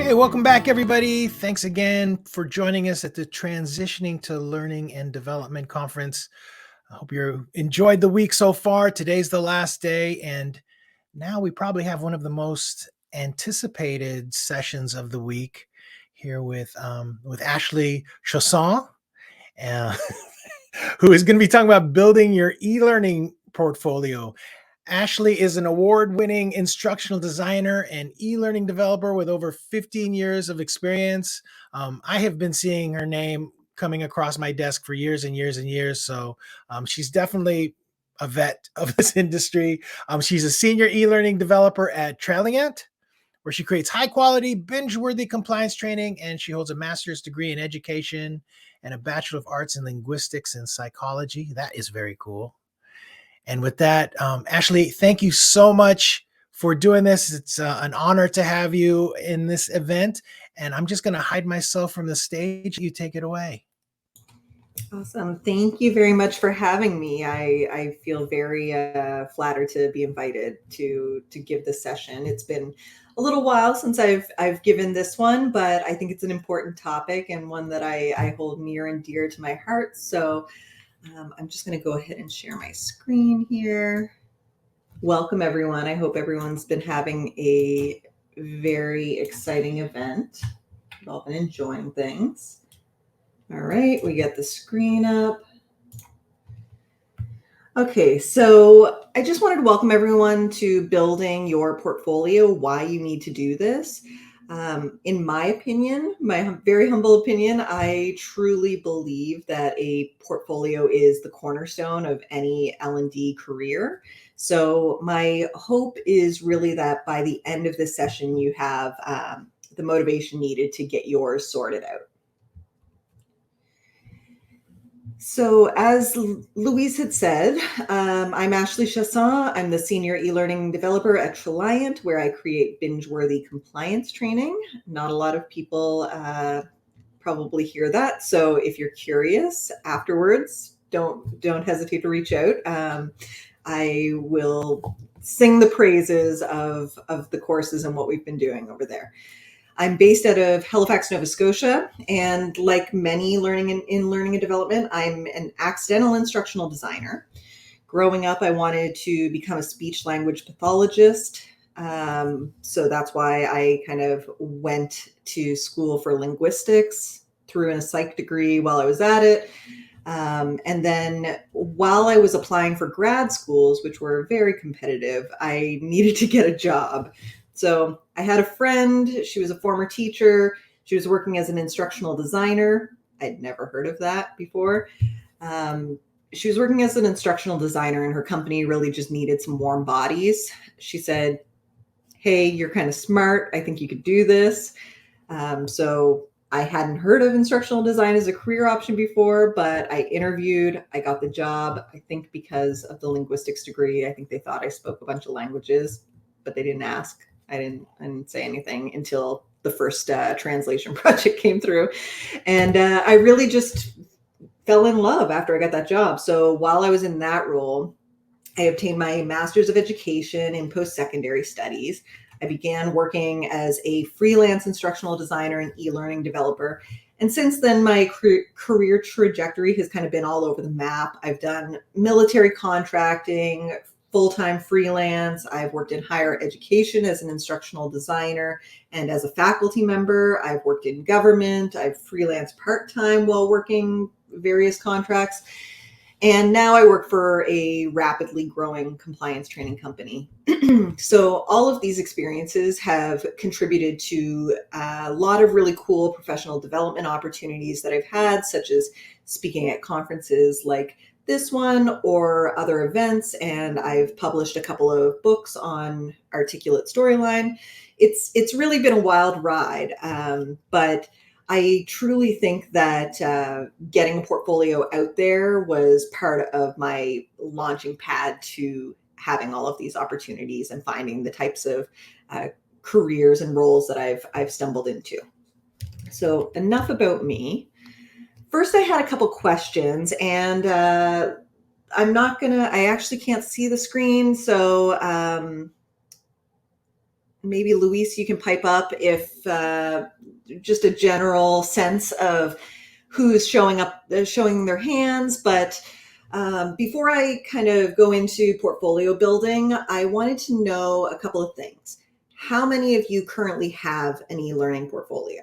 Okay, welcome back, everybody. Thanks again for joining us at the Transitioning to Learning and Development Conference. I hope you enjoyed the week so far. Today's the last day, and now we probably have one of the most anticipated sessions of the week here with Ashley Chiasson, uh, who is going to be talking about building your e-learning portfolio. Ashley is an award-winning instructional designer and e-learning developer with over 15 years of experience. I have been seeing her name coming across my desk for years and years and years. So she's definitely a vet of this industry. She's a senior e-learning developer at Trailingant, where she creates high-quality, binge-worthy compliance training, and she holds a master's degree in education and a Bachelor of Arts in Linguistics and Psychology. That is very cool. And with that, Ashley, thank you so much for doing this. It's an honor to have you in this event. And I'm just going to hide myself from the stage. You take it away. Awesome. Thank you very much for having me. I feel very flattered to be invited to give this session. It's been a little while since I've given this one, but I think it's an important topic and one that I hold near and dear to my heart. So I'm just going to go ahead and share my screen here. Welcome, everyone. I hope everyone's been having a very exciting event. We've all been enjoying things. All right, we get the screen up. Okay, so I just wanted to welcome everyone to building your portfolio, why you need to do this. In my opinion, my very humble opinion, I truly believe that a portfolio is the cornerstone of any L&D career. So my hope is really that by the end of this session, you have the motivation needed to get yours sorted out. So as Louise had said, I'm Ashley Chiasson. I'm the senior e-learning developer at Trailingant, where I create binge-worthy compliance training. Not a lot of people probably hear that. So if you're curious afterwards, don't hesitate to reach out. I will sing the praises of the courses and what we've been doing over there. I'm based out of Halifax, Nova Scotia, and like many learning and development, I'm an accidental instructional designer. Growing up, I wanted to become a speech language pathologist, so that's why I kind of went to school for linguistics, threw in a psych degree while I was at it. And then while I was applying for grad schools, which were very competitive, I needed to get a job. So I had a friend, she was a former teacher. She was working as an instructional designer. I'd never heard of that before. She was working as an instructional designer and her company really just needed some warm bodies. She said, hey, you're kind of smart. I think you could do this. So I hadn't heard of instructional design as a career option before, but I interviewed, I got the job. I think because of the linguistics degree, I think they thought I spoke a bunch of languages, but they didn't ask. I didn't say anything until the first translation project came through. And I really just fell in love after I got that job. So while I was in that role, I obtained my master's of education in post-secondary studies. I began working as a freelance instructional designer and e-learning developer. And since then, my career trajectory has kind of been all over the map. I've done military contracting, full-time freelance. I've worked in higher education as an instructional designer and as a faculty member. I've worked in government. I've freelanced part-time while working various contracts. And now I work for a rapidly growing compliance training company. So all of these experiences have contributed to a lot of really cool professional development opportunities that I've had, such as speaking at conferences like this one or other events. And I've published a couple of books on articulate storyline. It's really been a wild ride, but I truly think that getting a portfolio out there was part of my launching pad to having all of these opportunities and finding the types of careers and roles that I've stumbled into. So enough about me. First, I had a couple questions, and I actually can't see the screen, so maybe Luis, you can pipe up if just a general sense of who's showing up, showing their hands. But before I kind of go into portfolio building, I wanted to know a couple of things. How many of you currently have an e-learning portfolio?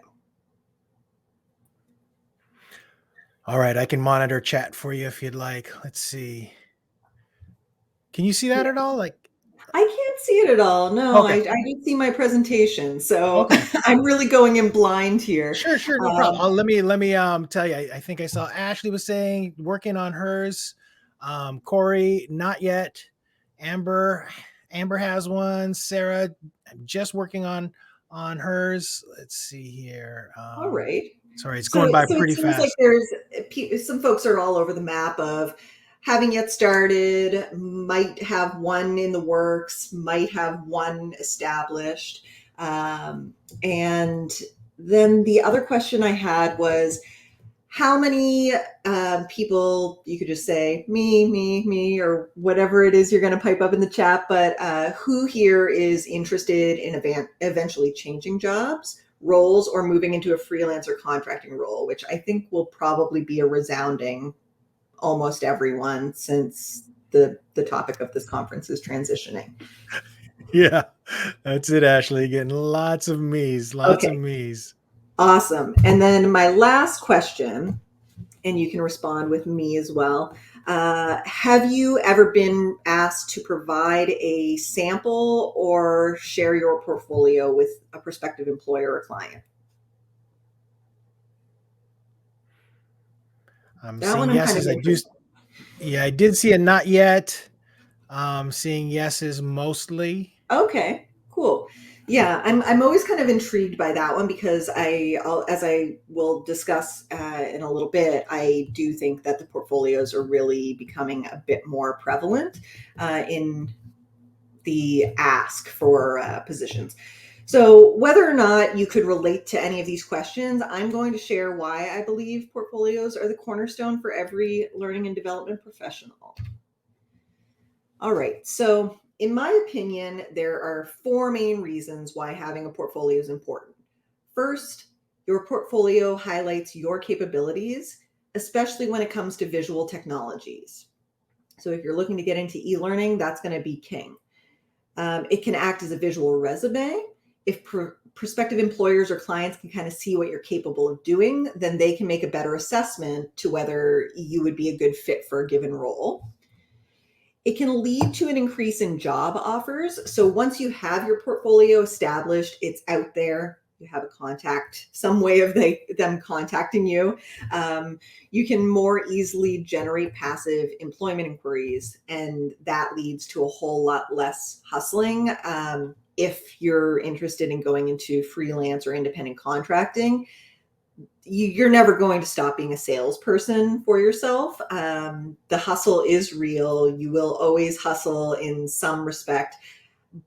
All right, I can monitor chat for you if you'd like. Let's see. Can you see that at all? Like, I can't see it at all. No, okay, I didn't see my presentation. So okay. I'm really going in blind here. Sure, sure, no problem. Let me tell you. I think I saw Ashley was saying working on hers. Corey, not yet. Amber, Amber has one. Sarah, just working on hers. Let's see here. All right. Sorry, it's So, going by so it pretty seems like fast. there's some folks are all over the map of having yet started, might have one in the works, might have one established. And then the other question I had was how many people, you could just say me, or whatever it is you're going to pipe up in the chat, but who here is interested in eventually changing jobs, roles, or moving into a freelance or contracting role, which I think will probably be a resounding almost everyone, since the topic of this conference is transitioning. Yeah, that's it, Ashley. Getting lots of me's, lots of Okay, me's. awesome. And then my last question, and you can respond with me as well. Have you ever been asked to provide a sample or share your portfolio with a prospective employer or client? I'm That seeing one I'm kind of yeses. interested. Yeah, I did see a not yet. Seeing yeses mostly. Okay, cool. Yeah, I'm always kind of intrigued by that one because as I will discuss in a little bit, I do think that the portfolios are really becoming a bit more prevalent in the ask for positions. So, whether or not you could relate to any of these questions, I'm going to share why I believe portfolios are the cornerstone for every learning and development professional. All right. So, in my opinion, there are four main reasons why having a portfolio is important. First, your portfolio highlights your capabilities, especially when it comes to visual technologies. So, if you're looking to get into e learning, that's going to be king. It can act as a visual resume. If prospective employers or clients can kind of see what you're capable of doing, then they can make a better assessment to whether you would be a good fit for a given role. It can lead to an increase in job offers. So once you have your portfolio established, it's out there, you have a contact, some way of them contacting you, you can more easily generate passive employment inquiries. And that leads to a whole lot less hustling. If you're interested in going into freelance or independent contracting, you're never going to stop being a salesperson for yourself. The hustle is real. You will always hustle in some respect.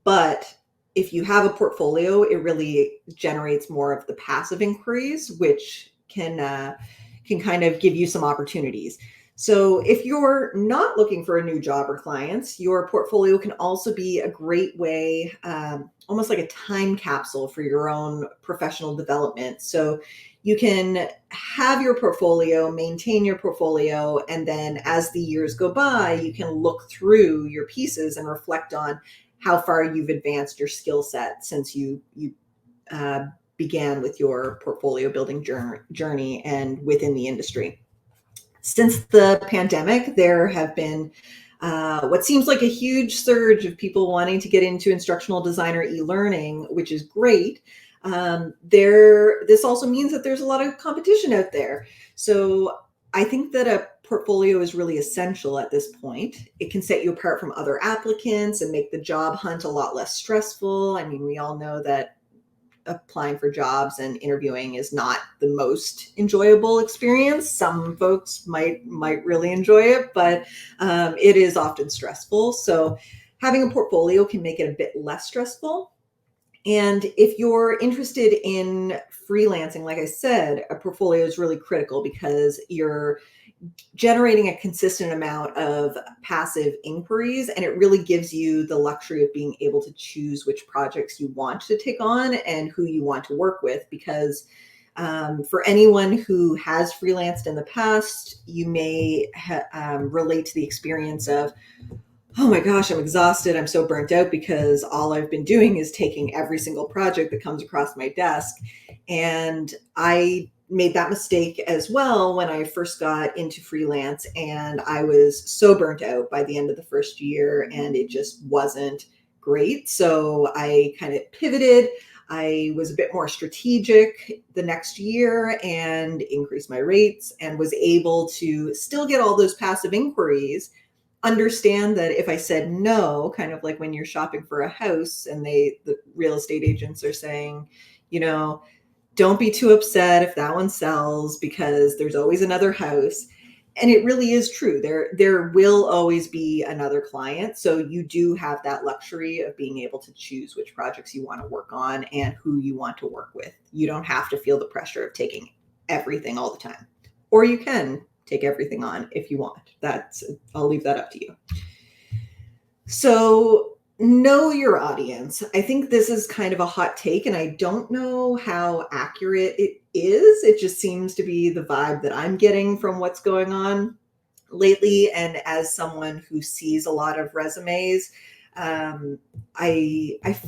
But if you have a portfolio, it really generates more of the passive inquiries, which can kind of give you some opportunities. So if you're not looking for a new job or clients, your portfolio can also be a great way, almost like a time capsule for your own professional development. So you can have your portfolio, maintain your portfolio, and then as the years go by, you can look through your pieces and reflect on how far you've advanced your skill set since you uh, began with your portfolio building journey and within the industry. Since the pandemic, there have been what seems like a huge surge of people wanting to get into instructional design or e-learning, which is great. This also means that there's a lot of competition out there. So I think that a portfolio is really essential at this point. It can set you apart from other applicants and make the job hunt a lot less stressful. I mean, we all know that applying for jobs and interviewing is not the most enjoyable experience. Some folks might really enjoy it, but it is often stressful. So having a portfolio can make it a bit less stressful. And if you're interested in freelancing, like I said, a portfolio is really critical because generating a consistent amount of passive inquiries, and it really gives you the luxury of being able to choose which projects you want to take on and who you want to work with. Because for anyone who has freelanced in the past, you may relate to the experience of, oh my gosh, I'm exhausted. I'm so burnt out because all I've been doing is taking every single project that comes across my desk. And I made that mistake as well when I first got into freelance, and I was so burnt out by the end of the first year, and it just wasn't great. So I kind of pivoted. I was a bit more strategic the next year and increased my rates, and was able to still get all those passive inquiries, understand that if I said no, kind of like when you're shopping for a house and the real estate agents are saying, you know, don't be too upset if that one sells because there's always another house. And it really is true. There will always be another client. So you do have that luxury of being able to choose which projects you want to work on and who you want to work with. You don't have to feel the pressure of taking everything all the time. Or you can take everything on if you want. I'll leave that up to you. So know your audience. I think this is kind of a hot take, and I don't know how accurate it is. It just seems to be the vibe that I'm getting from what's going on lately. And as someone who sees a lot of resumes, I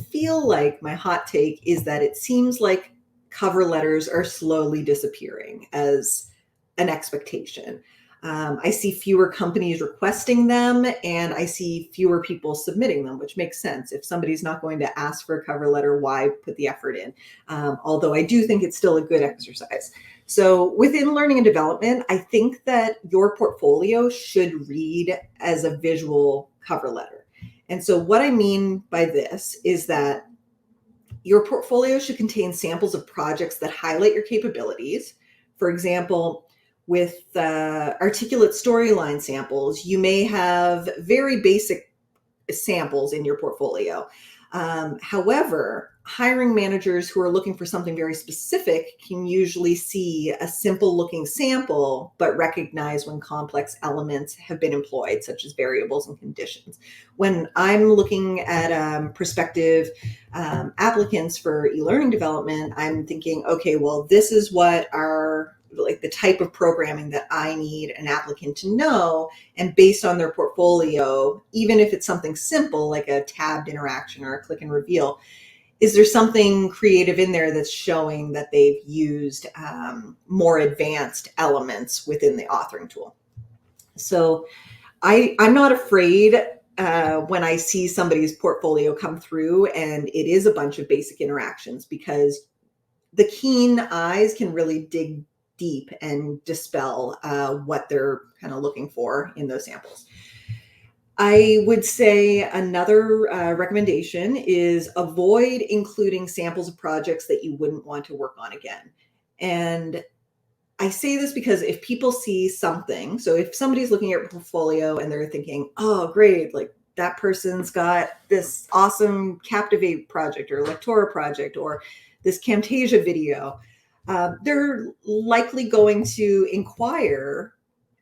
feel like my hot take is that it seems like cover letters are slowly disappearing as an expectation. I see fewer companies requesting them, and I see fewer people submitting them, which makes sense. If somebody's not going to ask for a cover letter, why put the effort in? Although I do think it's still a good exercise. So within learning and development, I think that your portfolio should read as a visual cover letter. And so what I mean by this is that your portfolio should contain samples of projects that highlight your capabilities. For example, with articulate storyline samples, you may have very basic samples in your portfolio. However, hiring managers who are looking for something very specific can usually see a simple looking sample, but recognize when complex elements have been employed, such as variables and conditions. When I'm looking at prospective applicants for e-learning development, I'm thinking, okay, well, this is what the type of programming that I need an applicant to know. And based on their portfolio, even if it's something simple like a tabbed interaction or a click and reveal, is there something creative in there that's showing that they've used more advanced elements within the authoring tool? So I'm not afraid when I see somebody's portfolio come through and it is a bunch of basic interactions, because the keen eyes can really dig deep and dispel what they're kind of looking for in those samples. I would say another recommendation is avoid including samples of projects that you wouldn't want to work on again. And I say this because if people see something, so if somebody's looking at your portfolio and they're thinking, oh, great, like that person's got this awesome Captivate project or Lectora project or this Camtasia video, they're likely going to inquire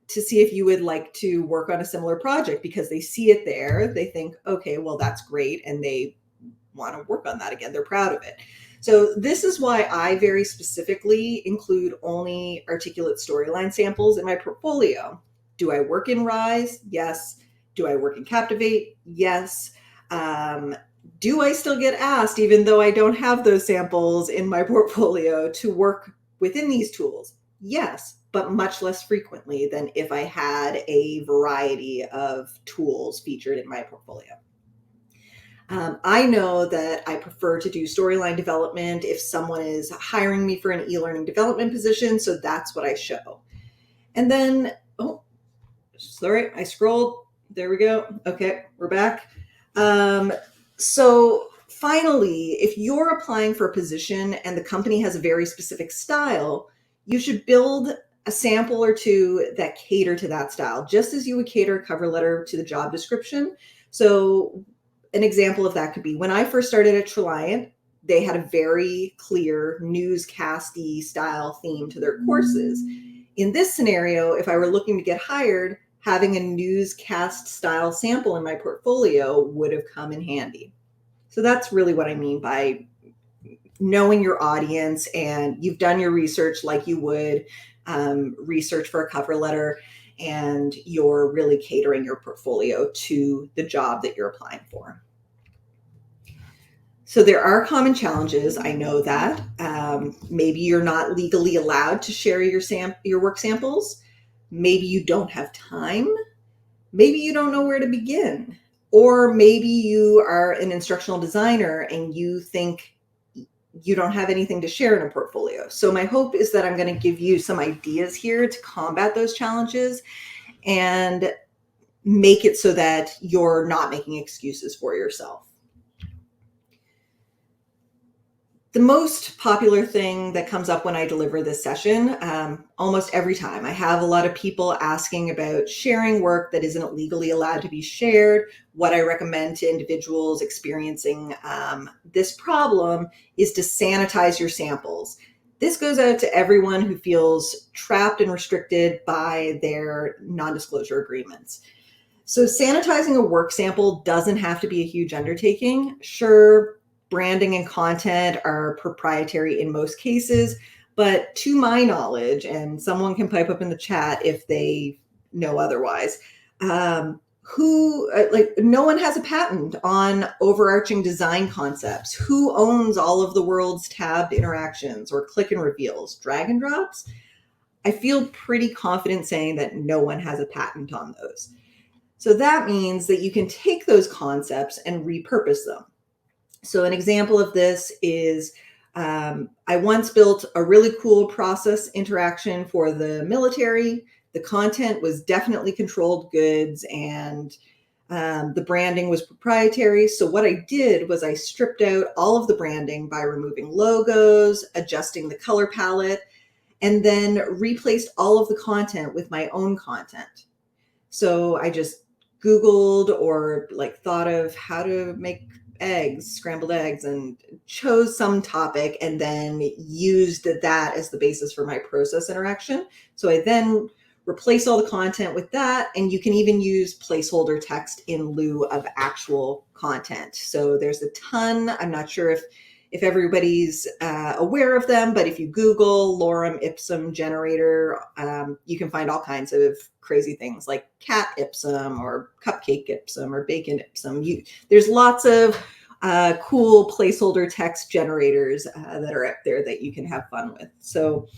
to see if you would like to work on a similar project because they see it there. They think, okay, well, that's great. And they want to work on that again. They're proud of it. So this is why I very specifically include only articulate storyline samples in my portfolio. Do I work in Rise? Yes. Do I work in Captivate? Yes. Do I still get asked, even though I don't have those samples in my portfolio, to work within these tools? Yes, but much less frequently than if I had a variety of tools featured in my portfolio. I know that I prefer to do storyline development if someone is hiring me for an e-learning development position, so that's what I show. And then, oh, sorry, I scrolled. There we go. Okay, we're back. So finally, if you're applying for a position and the company has a very specific style, you should build a sample or two that cater to that style, just as you would cater a cover letter to the job description. So an example of that could be when I first started at Treliant, they had a very clear newscasty style theme to their courses. in this scenario, if I were looking to get hired, having a newscast style sample in my portfolio would have come in handy. So that's really what I mean by knowing your audience, and you've done your research like you would research for a cover letter, and you're really catering your portfolio to the job that you're applying for. So there are common challenges. I know that. Maybe you're not legally allowed to share your work samples. Maybe you don't have time. Maybe you don't know where to begin. Or maybe you are an instructional designer and you think you don't have anything to share in a portfolio. So my hope is that I'm going to give you some ideas here to combat those challenges and make it so that you're not making excuses for yourself. The most popular thing that comes up when I deliver this session, almost every time, I have a lot of people asking about sharing work that isn't legally allowed to be shared. What I recommend to individuals experiencing this problem is to sanitize your samples. This goes out to everyone who feels trapped and restricted by their non-disclosure agreements. So sanitizing a work sample doesn't have to be a huge undertaking. Sure, branding and content are proprietary in most cases, but to my knowledge, and someone can pipe up in the chat if they know otherwise, no one has a patent on overarching design concepts. Who owns all of the world's tabbed interactions or click and reveals, drag and drops? I feel pretty confident saying that no one has a patent on those. So that means that you can take those concepts and repurpose them. So an example of this is I once built a really cool process interaction for the military. The content was definitely controlled goods and the branding was proprietary. So what I did was I stripped out all of the branding by removing logos, adjusting the color palette, and then replaced all of the content with my own content. So I just Googled or thought of how to make scrambled eggs, and chose some topic and then used that as the basis for my process interaction. So I then replace all the content with that, and you can even use placeholder text in lieu of actual content. So there's a ton. I'm not sure if everybody's aware of them, but if you Google lorem ipsum generator, you can find all kinds of crazy things like cat ipsum or cupcake ipsum or bacon ipsum. There's lots of cool placeholder text generators that are out there that you can have fun with. So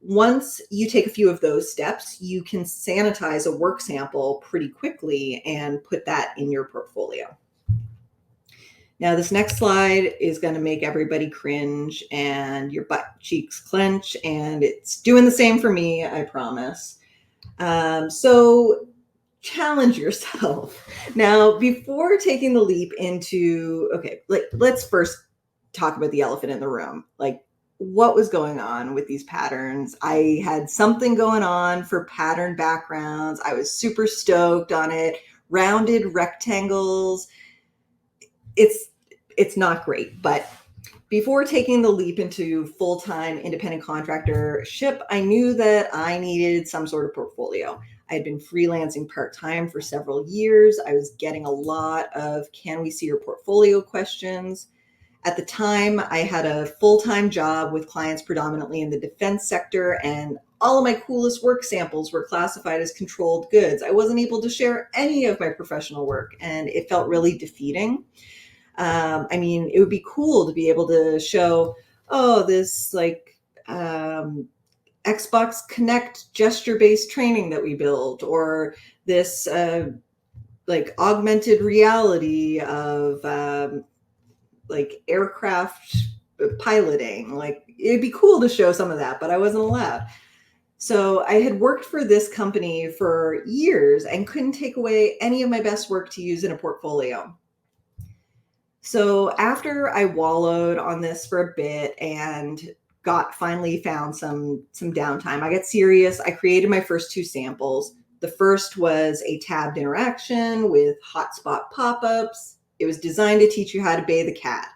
once you take a few of those steps, you can sanitize a work sample pretty quickly and put that in your portfolio. Now, this next slide is going to make everybody cringe and your butt cheeks clench, and it's doing the same for me, I promise. So challenge yourself. Now, before taking the leap into, let's first talk about the elephant in the room. What was going on with these patterns? I had something going on for pattern backgrounds. I was super stoked on it. Rounded rectangles. It's not great, but before taking the leap into full-time independent contractorship, I knew that I needed some sort of portfolio. I had been freelancing part-time for several years. I was getting a lot of "can we see your portfolio" questions. At the time, I had a full-time job with clients predominantly in the defense sector, and all of my coolest work samples were classified as controlled goods. I wasn't able to share any of my professional work, and it felt really defeating. It would be cool to be able to show, this Xbox Connect gesture-based training that we built, or this augmented reality of aircraft piloting. It'd be cool to show some of that, but I wasn't allowed. So I had worked for this company for years and couldn't take away any of my best work to use in a portfolio. So after I wallowed on this for a bit and finally found some downtime, I got serious. I created my first two samples. The first was a tabbed interaction with hotspot pop-ups. It was designed to teach you how to bathe a cat.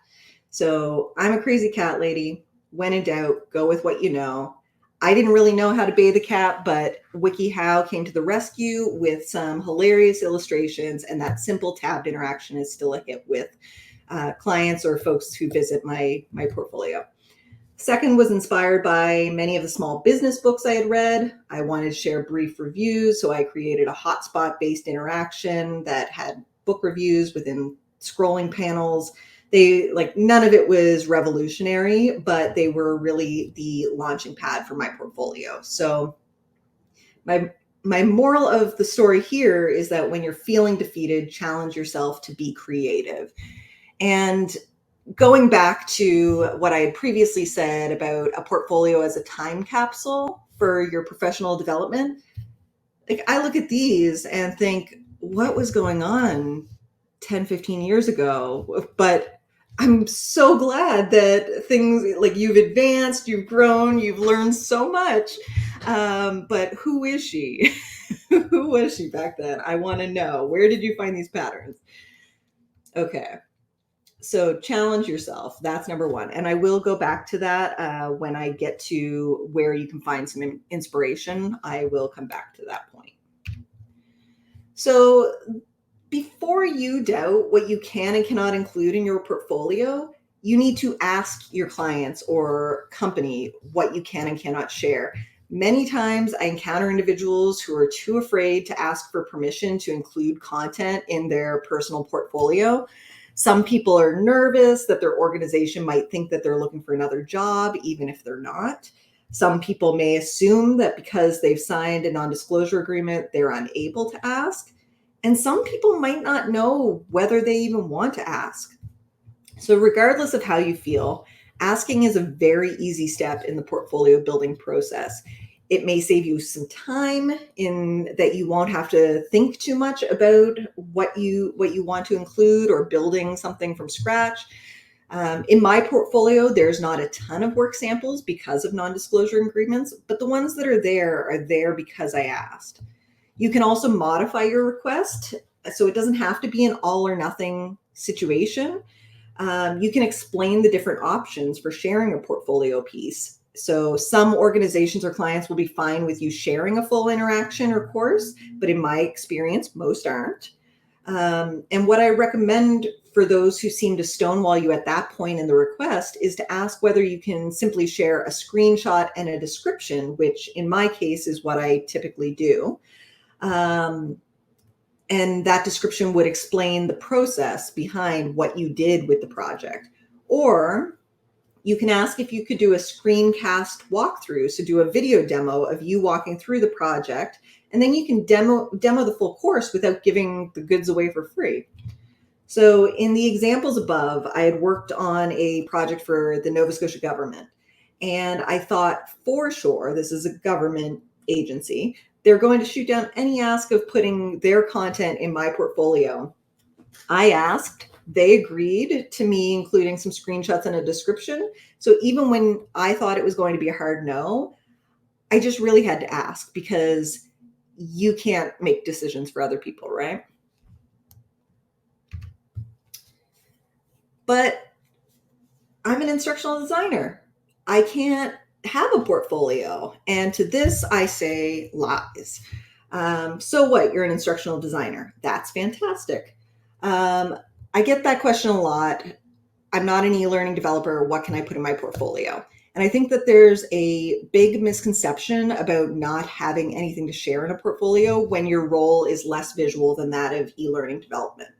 So I'm a crazy cat lady. When in doubt, go with what you know. I didn't really know how to bathe a cat, but WikiHow came to the rescue with some hilarious illustrations, and that simple tabbed interaction is still a hit with clients or folks who visit my portfolio. Second was inspired by many of the small business books I had read. I wanted to share brief reviews, so I created a hotspot-based interaction that had book reviews within scrolling panels. None of it was revolutionary, but they were really the launching pad for my portfolio. So my moral of the story here is that when you're feeling defeated, challenge yourself to be creative. And going back to what I had previously said about a portfolio as a time capsule for your professional development, like I look at these and think, what was going on 10, 15 years ago? But I'm so glad that things like you've advanced, you've grown, you've learned so much. But who is she? Who was she back then? I want to know. Where did you find these patterns? Okay. So challenge yourself. That's number one. And I will go back to that when I get to where you can find some inspiration. I will come back to that point. So before you doubt what you can and cannot include in your portfolio, you need to ask your clients or company what you can and cannot share. Many times I encounter individuals who are too afraid to ask for permission to include content in their personal portfolio. Some people are nervous that their organization might think that they're looking for another job, even if they're not. Some people may assume that because they've signed a non-disclosure agreement, they're unable to ask. And some people might not know whether they even want to ask. So regardless of how you feel, asking is a very easy step in the portfolio building process. It may save you some time in that you won't have to think too much about what you want to include or building something from scratch. In my portfolio, there's not a ton of work samples because of non-disclosure agreements, but the ones that are there because I asked. You can also modify your request, so it doesn't have to be an all or nothing situation. You can explain the different options for sharing a portfolio piece. So some organizations or clients will be fine with you sharing a full interaction or course, but in my experience, most aren't. And what I recommend for those who seem to stonewall you at that point in the request is to ask whether you can simply share a screenshot and a description, which in my case is what I typically do. And that description would explain the process behind what you did with the project. Or you can ask if you could do a screencast walkthrough, so do a video demo of you walking through the project, and then you can demo the full course without giving the goods away for free. So in the examples above, I had worked on a project for the Nova Scotia government, and I thought for sure, this is a government agency, they're going to shoot down any ask of putting their content in my portfolio. I asked, they agreed to me including some screenshots and a description. So even when I thought it was going to be a hard no, I just really had to ask because you can't make decisions for other people, right? But I'm an instructional designer. I can't have a portfolio. And to this, I say lies. So what? You're an instructional designer. That's fantastic. I get that question a lot. I'm not an e-learning developer. What can I put in my portfolio? And I think that there's a big misconception about not having anything to share in a portfolio when your role is less visual than that of e-learning development.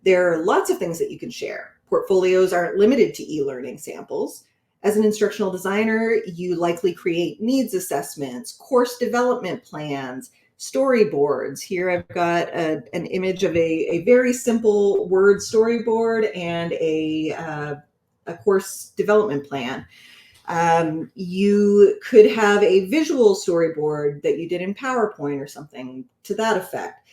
There are lots of things that you can share. Portfolios aren't limited to e-learning samples. As an instructional designer, you likely create needs assessments, course development plans, storyboards. Here I've got an image of a very simple Word storyboard and a course development plan. You could have a visual storyboard that you did in PowerPoint or something to that effect.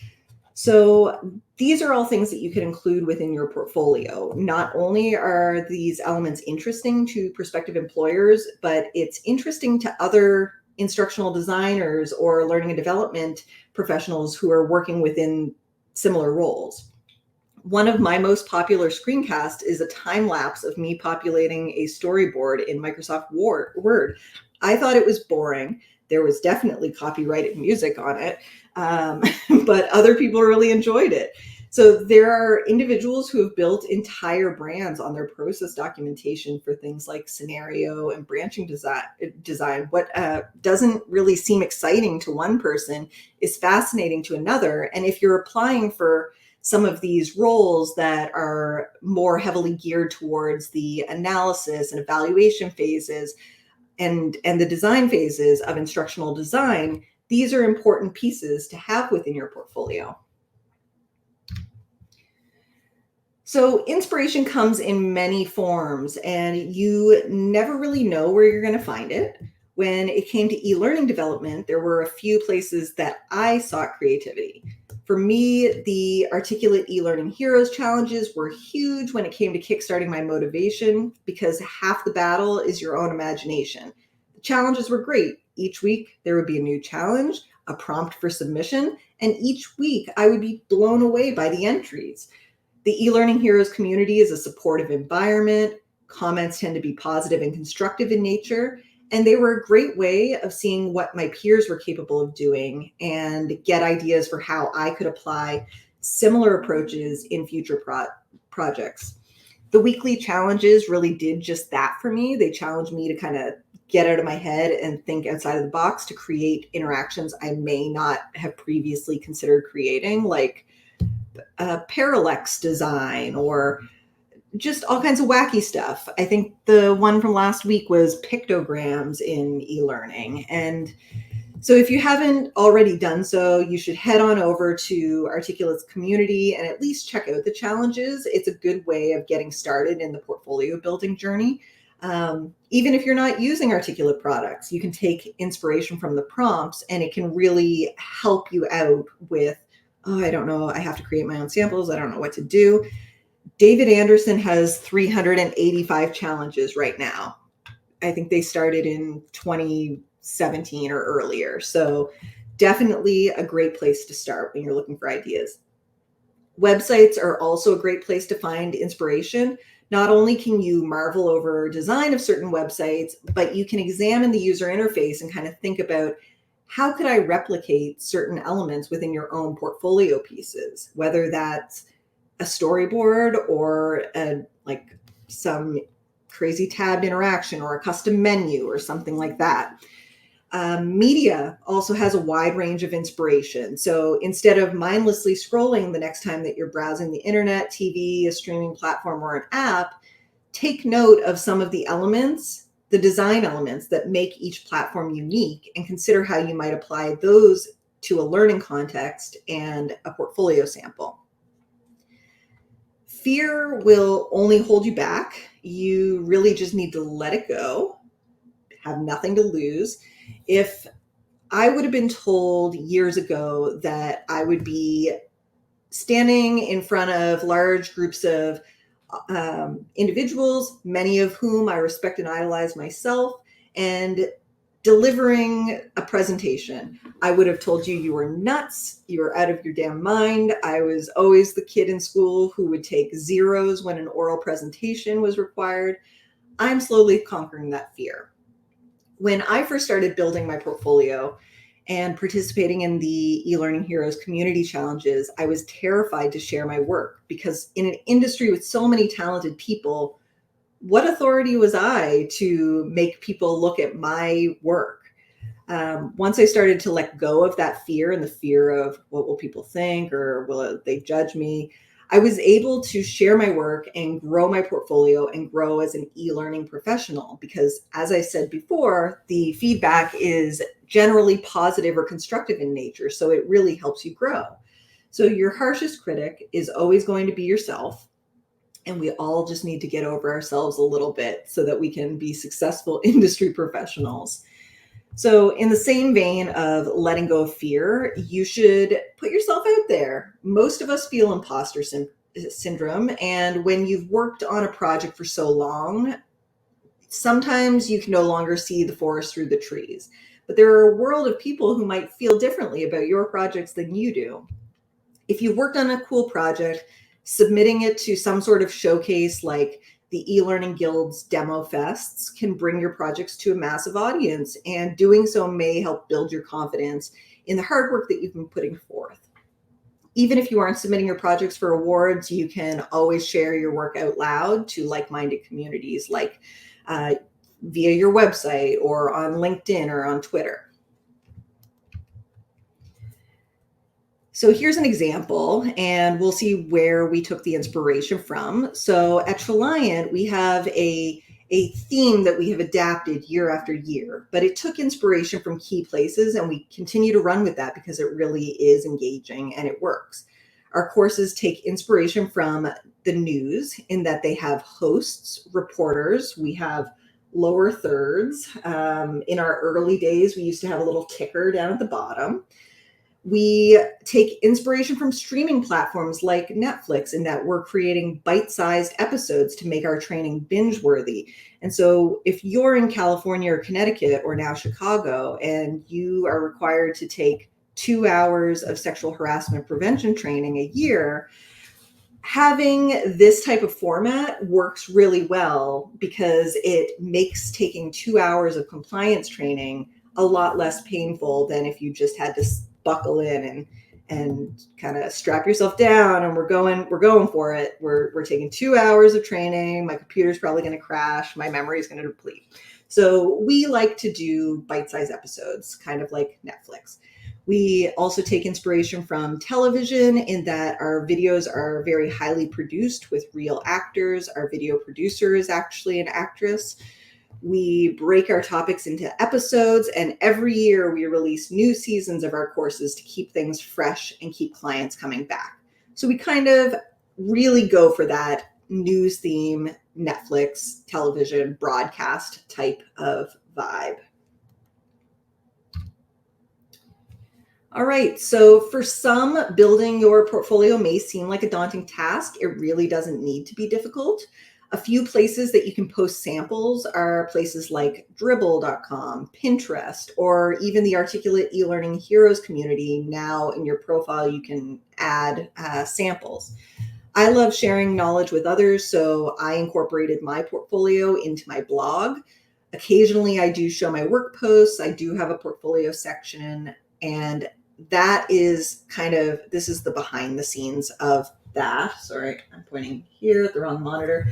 So these are all things that you can include within your portfolio. Not only are these elements interesting to prospective employers, but it's interesting to other instructional designers or learning and development professionals who are working within similar roles. One of my most popular screencasts is a time lapse of me populating a storyboard in Microsoft Word. I thought it was boring. There was definitely copyrighted music on it, but other people really enjoyed it. So there are individuals who have built entire brands on their process documentation for things like scenario and branching design. What doesn't really seem exciting to one person is fascinating to another. And if you're applying for some of these roles that are more heavily geared towards the analysis and evaluation phases and the design phases of instructional design, these are important pieces to have within your portfolio. So inspiration comes in many forms, and you never really know where you're going to find it. When it came to e-learning development, there were a few places that I sought creativity. For me, the Articulate e-learning Heroes challenges were huge when it came to kickstarting my motivation, because half the battle is your own imagination. The challenges were great. Each week there would be a new challenge, a prompt for submission, and each week I would be blown away by the entries. The eLearning Heroes community is a supportive environment. Comments tend to be positive and constructive in nature, and they were a great way of seeing what my peers were capable of doing and get ideas for how I could apply similar approaches in future projects. The weekly challenges really did just that for me. They challenged me to kind of get out of my head and think outside of the box to create interactions I may not have previously considered creating, like parallax design or just all kinds of wacky stuff. I think the one from last week was pictograms in e-learning. And so if you haven't already done so, you should head on over to Articulate's community and at least check out the challenges. It's a good way of getting started in the portfolio building journey. Even if you're not using Articulate products, you can take inspiration from the prompts, and it can really help you out with, oh, I don't know, I have to create my own samples, I don't know what to do. David Anderson has 385 challenges right now. I think they started in 2017 or earlier. So definitely a great place to start when you're looking for ideas. Websites are also a great place to find inspiration. Not only can you marvel over design of certain websites, but you can examine the user interface and kind of think about, how could I replicate certain elements within your own portfolio pieces, whether that's a storyboard or like some crazy tabbed interaction or a custom menu or something like that. Media also has a wide range of inspiration. So instead of mindlessly scrolling the next time that you're browsing the internet, TV, a streaming platform, or an app, take note of some of the elements, the design elements that make each platform unique, and consider how you might apply those to a learning context and a portfolio sample. Fear will only hold you back. You really just need to let it go, have nothing to lose. If I would have been told years ago that I would be standing in front of large groups of individuals, many of whom I respect and idolize myself, and delivering a presentation, I would have told you you were nuts, you were out of your damn mind. I was always the kid in school who would take zeros when an oral presentation was required. I'm slowly conquering that fear. When I first started building my portfolio and participating in the eLearning Heroes community challenges, I was terrified to share my work, because in an industry with so many talented people, what authority was I to make people look at my work? Once I started to let go of that fear and the fear of what will people think, or will they judge me, I was able to share my work and grow my portfolio and grow as an e-learning professional, because, as I said before, the feedback is generally positive or constructive in nature. So it really helps you grow. So your harshest critic is always going to be yourself. And we all just need to get over ourselves a little bit so that we can be successful industry professionals. So in the same vein of letting go of fear, you should put yourself out there. Most of us feel imposter syndrome. And when you've worked on a project for so long, sometimes you can no longer see the forest through the trees. But there are a world of people who might feel differently about your projects than you do. If you've worked on a cool project, submitting it to some sort of showcase like the eLearning Guild's demo fests can bring your projects to a massive audience, and doing so may help build your confidence in the hard work that you've been putting forth. Even if you aren't submitting your projects for awards, you can always share your work out loud to like-minded communities, like via your website or on LinkedIn or on Twitter. So here's an example, and we'll see where we took the inspiration from. So at Treliant, we have a theme that we have adapted year after year, but it took inspiration from key places, and we continue to run with that because it really is engaging and it works. Our courses take inspiration from the news in that they have hosts, reporters. We have lower thirds. In our early days, we used to have a little ticker down at the bottom. We take inspiration from streaming platforms like Netflix in that we're creating bite-sized episodes to make our training binge-worthy. And so if you're in California or Connecticut or now Chicago and you are required to take 2 hours of sexual harassment prevention training a year, having this type of format works really well because it makes taking 2 hours of compliance training a lot less painful than if you just had to buckle in and kind of strap yourself down and we're going for it. We're taking 2 hours of training. My computer's probably going to crash. My memory is going to deplete. So we like to do bite-sized episodes, kind of like Netflix. We also take inspiration from television in that our videos are very highly produced with real actors. Our video producer is actually an actress. We break our topics into episodes, and every year we release new seasons of our courses to keep things fresh and keep clients coming back. So we kind of really go for that news theme, Netflix, television, broadcast type of vibe. All right, so for some, building your portfolio may seem like a daunting task. It really doesn't need to be difficult. A few places that you can post samples are places like Dribbble.com, Pinterest, or even the Articulate eLearning Heroes community. Now in your profile, you can add samples. I love sharing knowledge with others, so I incorporated my portfolio into my blog. Occasionally, I do show my work posts. I do have a portfolio section, and that is this is the behind the scenes of that. Sorry, I'm pointing here at the wrong monitor.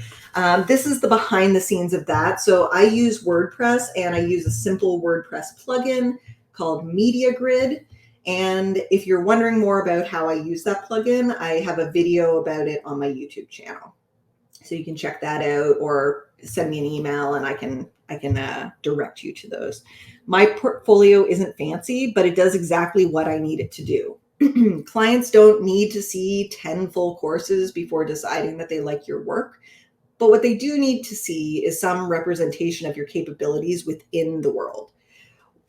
This is the behind the scenes of that. So I use WordPress, and I use a simple WordPress plugin called Media Grid. And if you're wondering more about how I use that plugin, I have a video about it on my YouTube channel. So you can check that out or send me an email and I can direct you to those. My portfolio isn't fancy, but it does exactly what I need it to do. Clients don't need to see 10 full courses before deciding that they like your work. But what they do need to see is some representation of your capabilities within the world.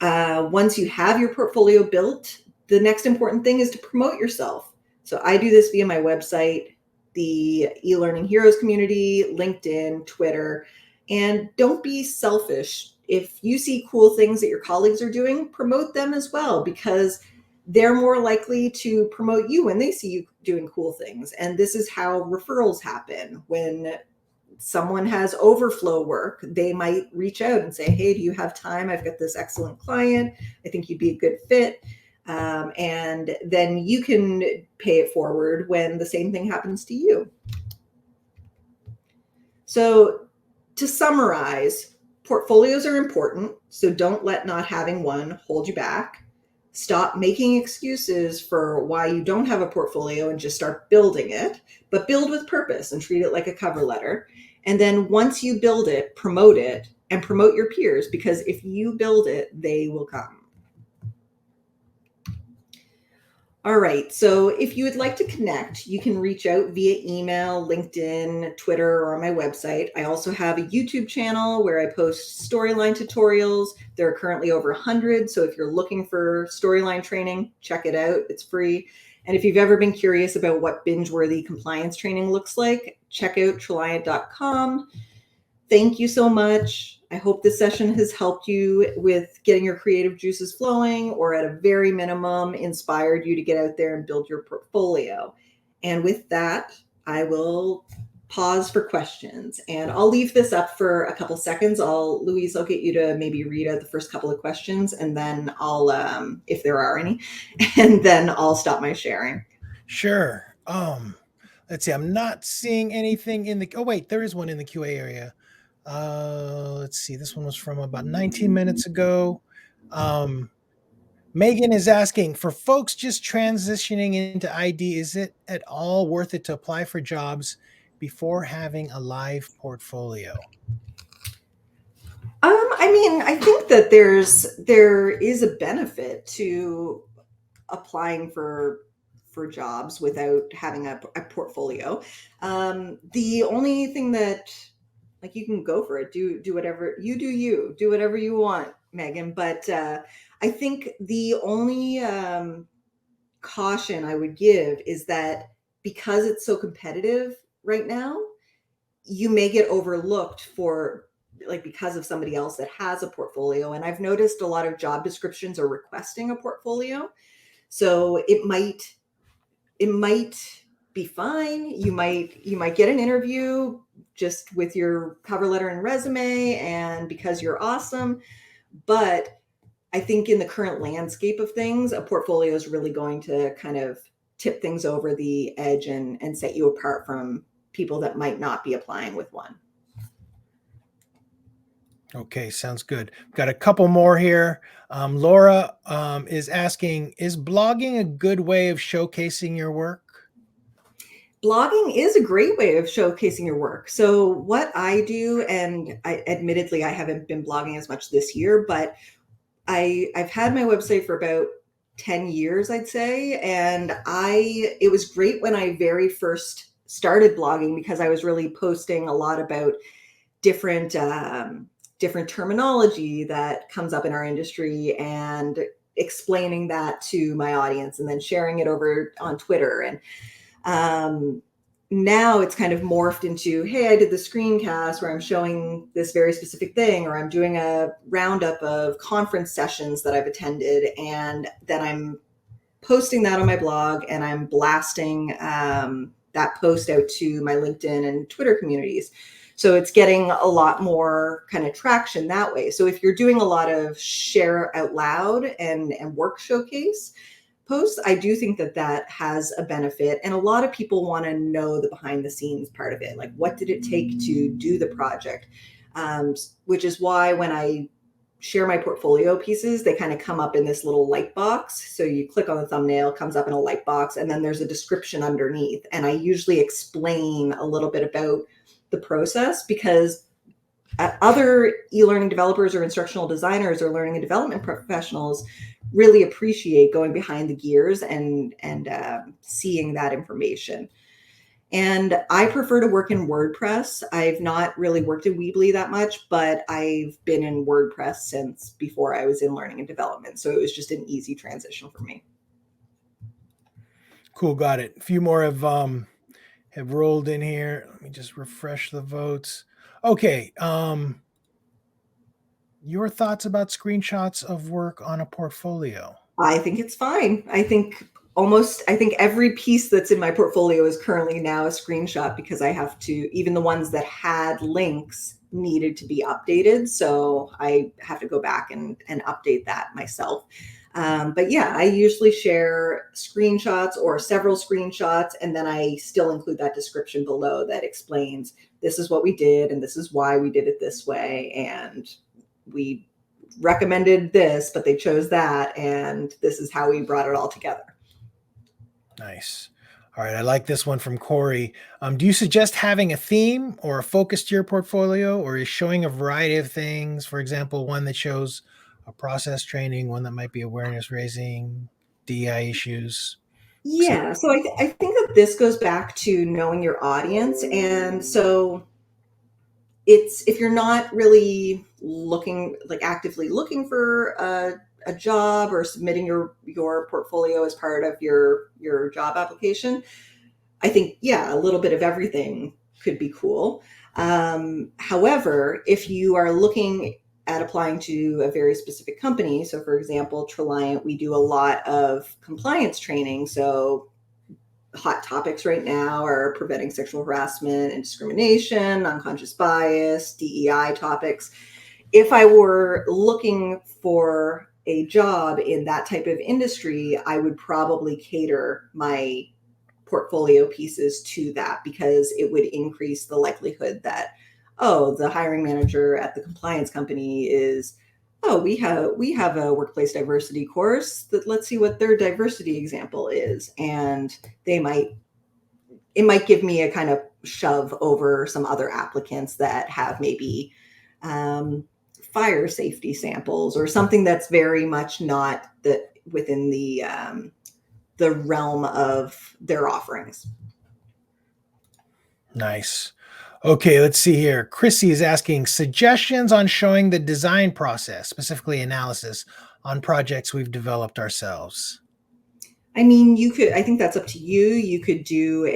Once you have your portfolio built, the next important thing is to promote yourself. So I do this via my website, the eLearning Heroes community, LinkedIn, Twitter, and don't be selfish. If you see cool things that your colleagues are doing, promote them as well, because they're more likely to promote you when they see you doing cool things. And this is how referrals happen. When someone has overflow work, they might reach out and say, hey, do you have time? I've got this excellent client. I think you'd be a good fit. And then you can pay it forward when the same thing happens to you. So to summarize, portfolios are important. So don't let not having one hold you back. Stop making excuses for why you don't have a portfolio and just start building it, but build with purpose and treat it like a cover letter. And then once you build it, promote it and promote your peers, because if you build it, they will come. All right, so if you would like to connect, you can reach out via email, LinkedIn, Twitter, or on my website. I also have a YouTube channel where I post storyline tutorials. There are currently over 100, so if you're looking for storyline training, check it out. It's free. And if you've ever been curious about what binge-worthy compliance training looks like, check out Treliant.com. Thank you so much. I hope this session has helped you with getting your creative juices flowing, or at a very minimum, inspired you to get out there and build your portfolio. And with that, I will pause for questions. And I'll leave this up for a couple seconds. Louise, I'll get you to maybe read out the first couple of questions, and then I'll, if there are any, and then I'll stop my sharing. Sure. Let's see. I'm not seeing anything in the. Oh wait, there is one in the QA area. Let's see. This one was from about 19 minutes ago. Um, Megan is asking for folks just transitioning into ID. Is it at all worth it to apply for jobs before having a live portfolio? I mean, I think that there is a benefit to applying for jobs without having a portfolio. The only thing that, like, you can go for it, do whatever you do whatever you want, Megan. But I think the only caution I would give is that because it's so competitive right now, you may get overlooked for, like, because of somebody else that has a portfolio. And I've noticed a lot of job descriptions are requesting a portfolio, so it might be fine. You might get an interview just with your cover letter and resume, and because you're awesome. But I think in the current landscape of things, a portfolio is really going to kind of tip things over the edge and set you apart from people that might not be applying with one. Okay, sounds good. Got a couple more here. Laura is asking, is blogging a good way of showcasing your work? Blogging is a great way of showcasing your work. So what I do, and admittedly I haven't been blogging as much this year, but I've had my website for about 10 years, I'd say. And it was great when I very first started blogging, because I was really posting a lot about different different terminology that comes up in our industry, and explaining that to my audience, and then sharing it over on Twitter. And now it's kind of morphed into, hey, I did the screencast where I'm showing this very specific thing, or I'm doing a roundup of conference sessions that I've attended, and then I'm posting that on my blog, and I'm blasting that post out to my LinkedIn and Twitter communities. So it's getting a lot more kind of traction that way. So if you're doing a lot of share out loud and work showcase posts, I do think that has a benefit. And a lot of people want to know the behind the scenes part of it. Like, what did it take to do the project? Which is why when I share my portfolio pieces, they kind of come up in this little light box. So you click on the thumbnail, comes up in a light box, and then there's a description underneath. And I usually explain a little bit about the process, because other e-learning developers or instructional designers or learning and development professionals really appreciate going behind the gears and seeing that information. And I prefer to work in WordPress. I've not really worked in Weebly that much, but I've been in WordPress since before I was in learning and development. So it was just an easy transition for me. Cool, got it. A few more have rolled in here. Let me just refresh the votes. Okay. Your thoughts about screenshots of work on a portfolio? I think it's fine. I think every piece that's in my portfolio is currently now a screenshot, because I have to, even the ones that had links needed to be updated. So I have to go back and update that myself. But yeah, I usually share screenshots or several screenshots, and then I still include that description below that explains, this is what we did, and this is why we did it this way. And we recommended this, but they chose that, and this is how we brought it all together. Nice. All right. I like this one from Corey. Do you suggest having a theme or a focus to your portfolio, or is showing a variety of things? For example, one that shows a process training, one that might be awareness raising, DI issues, etc. Yeah, so I think that this goes back to knowing your audience. And so it's, if you're not really looking, like, actively looking for a job or submitting your portfolio as part of your job application, I think, yeah, a little bit of everything could be cool. However, if you are looking at applying to a very specific company, so for example, Treliant, we do a lot of compliance training. So hot topics right now are preventing sexual harassment and discrimination, unconscious bias, DEI topics. If I were looking for a job in that type of industry, I would probably cater my portfolio pieces to that, because it would increase the likelihood that, oh, the hiring manager at the compliance company is, oh, we have a workplace diversity course, that let's see what their diversity example is. And they might it might give me a kind of shove over some other applicants that have maybe um, fire safety samples or something that's very much not within the realm of their offerings. Nice. Okay, let's see here. Chrissy is asking suggestions on showing the design process, specifically analysis on projects we've developed ourselves. I mean, I think that's up to you. You could do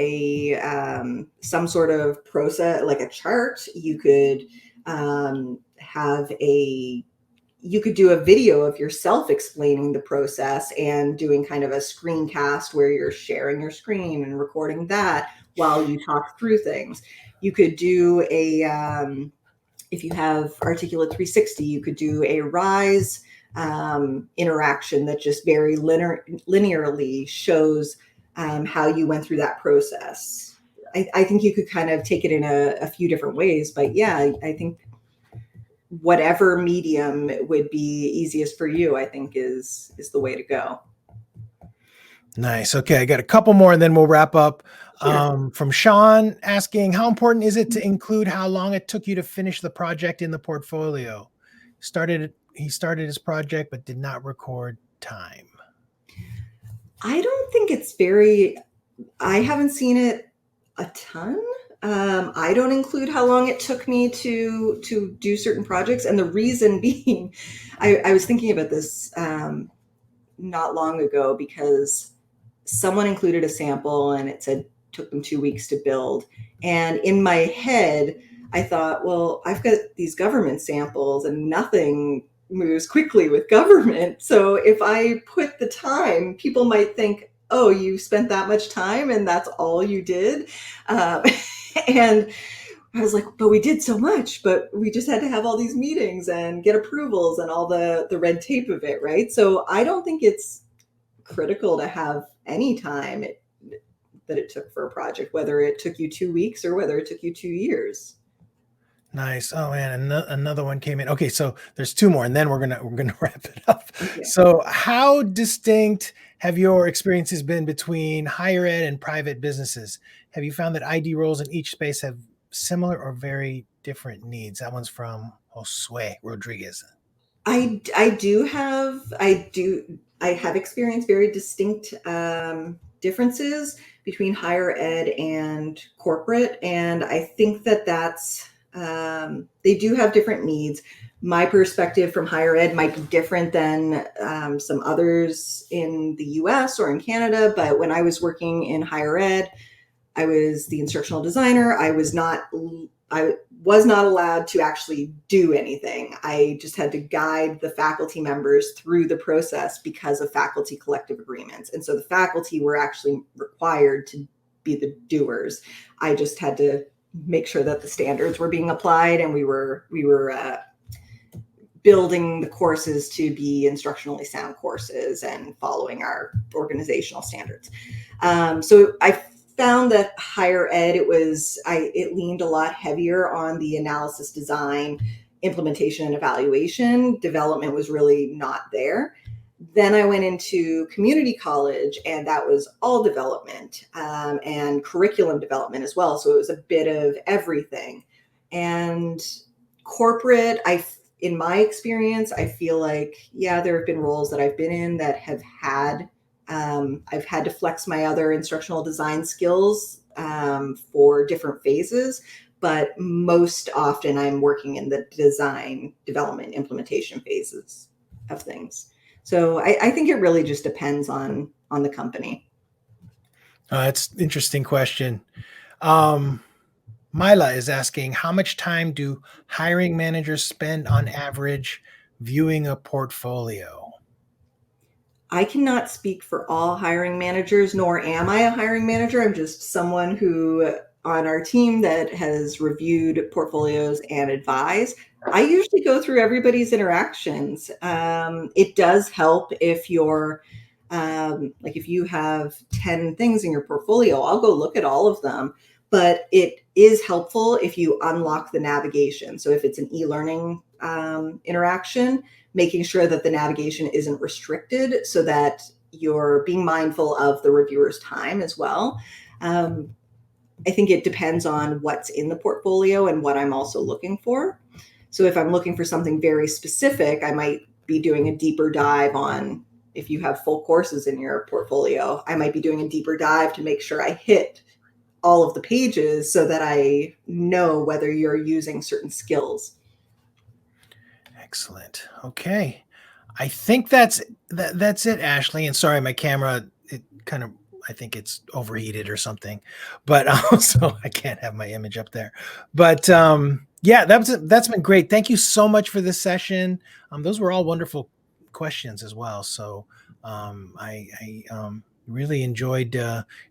some sort of process, like a chart. You could have you could do a video of yourself explaining the process and doing kind of a screencast where you're sharing your screen and recording that while you talk through things. You could do if you have Articulate 360, you could do a Rise interaction that just very linearly shows how you went through that process. I think you could kind of take it in a few different ways, but yeah, I think whatever medium would be easiest for you, I think is the way to go. Nice. Okay, I got a couple more and then we'll wrap up. Sure. From Sean asking, how important is it to include how long it took you to finish the project in the portfolio? He started his project but did not record time. I don't think it's very, I haven't seen it a ton. I don't include how long it took me to do certain projects, and the reason being, I was thinking about this not long ago, because someone included a sample and it said took them 2 weeks to build, and in my head I thought, well, I've got these government samples and nothing moves quickly with government. So if I put the time, people might think, oh, you spent that much time and that's all you did. Um, and I was like, but we did so much, but we just had to have all these meetings and get approvals and all the red tape of it, right? So I don't think it's critical to have any time that it took for a project, whether it took you 2 weeks or whether it took you 2 years. Nice. Oh man, another one came in. Okay, so there's two more, and then we're gonna wrap it up. Okay. So, how distinct have your experiences been between higher ed and private businesses? Have you found that ID roles in each space have similar or very different needs? That one's from Josue Rodriguez. I have experienced very distinct differences between higher ed and corporate, and I think that's they do have different needs. My perspective from higher ed might be different than some others in the US or in Canada, but when I was working in higher ed, I was the instructional designer. I was not allowed to actually do anything. I just had to guide the faculty members through the process because of faculty collective agreements. And so the faculty were actually required to be the doers. I just had to make sure that the standards were being applied, and we were building the courses to be instructionally sound courses and following our organizational standards. So I found that higher ed, it leaned a lot heavier on the analysis, design, implementation, and evaluation. Development was really not there. Then I went into community college, and that was all development and curriculum development as well. So it was a bit of everything. And corporate, in my experience, I feel like, yeah, there have been roles that I've been in that I've had to flex my other instructional design skills for different phases, but most often I'm working in the design, development, implementation phases of things. So I think it really just depends on the company. That's an interesting question. Um, Mila is asking, how much time do hiring managers spend on average viewing a portfolio? I cannot speak for all hiring managers, nor am I a hiring manager. I'm just someone who on our team that has reviewed portfolios and advised. I usually go through everybody's interactions. It does help if you're like if you have 10 things in your portfolio, I'll go look at all of them. But it is helpful if you unlock the navigation. So if it's an e-learning interaction, making sure that the navigation isn't restricted so that you're being mindful of the reviewer's time as well. I think it depends on what's in the portfolio and what I'm also looking for. So if I'm looking for something very specific, I might be doing a deeper dive on, if you have full courses in your portfolio, I might be doing a deeper dive to make sure I hit all of the pages so that I know whether you're using certain skills. Excellent. Okay. I think that's it, Ashley. And sorry, my camera, it kind of, I think it's overheated or something, but also I can't have my image up there. But yeah, that's been great. Thank you so much for this session. Those were all wonderful questions as well. So I really enjoyed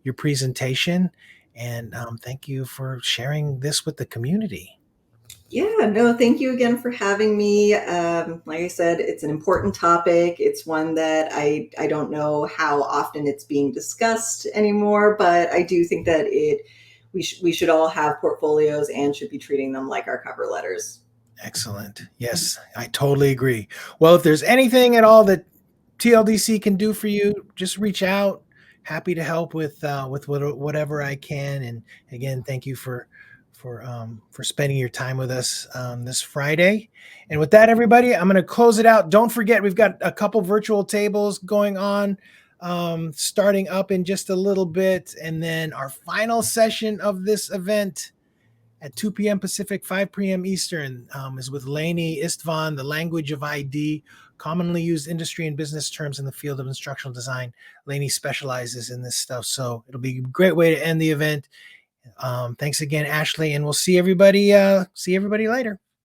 your presentation, and thank you for sharing this with the community. Yeah, no, thank you again for having me. Like I said, it's an important topic. It's one that I don't know how often it's being discussed anymore, but I do think that we should all have portfolios and should be treating them like our cover letters. Excellent. Yes, I totally agree. Well, if there's anything at all that TLDC can do for you, just reach out. Happy to help with whatever I can. And again, thank you for spending your time with us this Friday. And with that, everybody, I'm going to close it out. Don't forget, we've got a couple virtual tables going on, starting up in just a little bit, and then our final session of this event at 2 p.m. Pacific, 5 p.m. Eastern, is with Lainey Istvan, the language of ID, commonly used industry and business terms in the field of instructional design. Lainey specializes in this stuff, so it'll be a great way to end the event. Thanks again, Ashley, and we'll see everybody later.